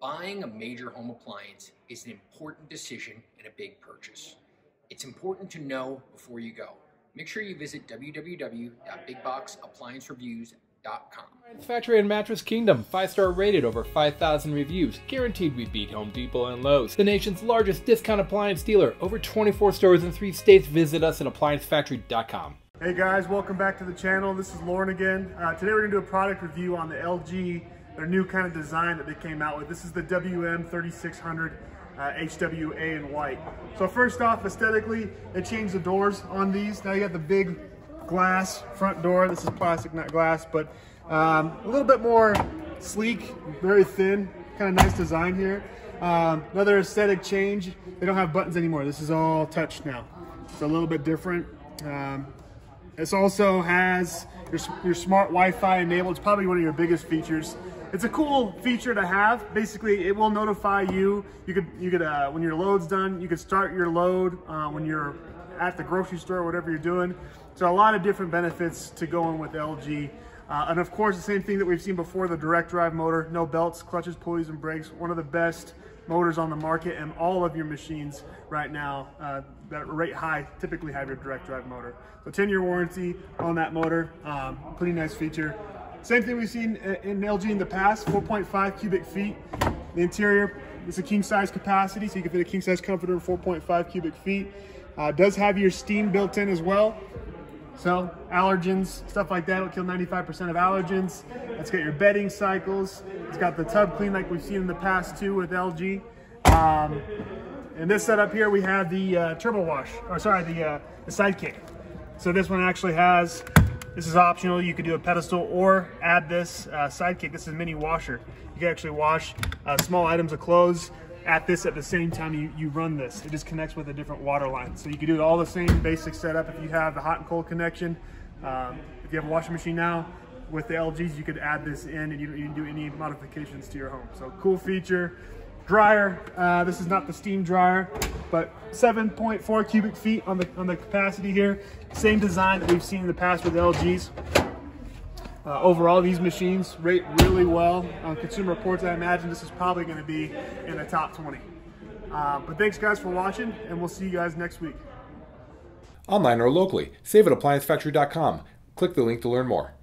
Buying a major home appliance is an important decision and a big purchase. It's important to know before you go. Make sure you visit www.bigboxappliancereviews.com. Factory and Mattress Kingdom, 5-star rated, over 5,000 reviews, guaranteed we beat Home Depot and Lowe's. The nation's largest discount appliance dealer, over 24 stores in 3 states. Visit us at appliancefactory.com. Hey guys, welcome back to the channel. This is Lauren again. Today we're going to do a product review on the LG, their new kind of design that they came out with. This is the WM3600 HWA in white. So first off, aesthetically, they changed the doors on these. Now you got the big glass front door. This is plastic, not glass, but a little bit more sleek, very thin, kind of nice design here. Another aesthetic change, they don't have buttons anymore. This is all touch now. It's a little bit different. This also has your smart Wi-Fi enabled. It's probably one of your biggest features. It's a cool feature to have. Basically, it will notify you. You could when your load's done, you could start your load when you're at the grocery store or whatever you're doing. So a lot of different benefits to going with LG. And of course, the same thing that we've seen before, the direct drive motor, no belts, clutches, pulleys, and brakes. One of the best motors on the market, and all of your machines right now that rate high typically have your direct drive motor. So 10-year warranty on that motor, pretty nice feature. Same thing we've seen in LG in the past, 4.5 cubic feet. The interior is a king size capacity, so you can fit a king size comforter in 4.5 cubic feet. Does have your steam built in as well. So allergens, stuff like that will kill 95% of allergens. It's got your bedding cycles. It's got the tub clean like we've seen in the past too with LG. In this setup here, we have the turbo wash, or sorry, the sidekick. So this one actually has, this is optional. You could do a pedestal or add this sidekick. This is a mini washer. You can actually wash small items of clothes at this at the same time you run this. It just connects with a different water line. So you can do it all the same basic setup. If you have the hot and cold connection, if you have a washing machine now, with the LGs, you could add this in and you can do any modifications to your home. So cool feature. Dryer, this is not the steam dryer, but 7.4 cubic feet on the capacity here. Same design that we've seen in the past with LGs. Overall, these machines rate really well on Consumer Reports. I imagine this is probably going to be in the top 20. But thanks guys for watching, and we'll see you guys next week. Online or locally, save at appliancefactory.com. Click the link to learn more.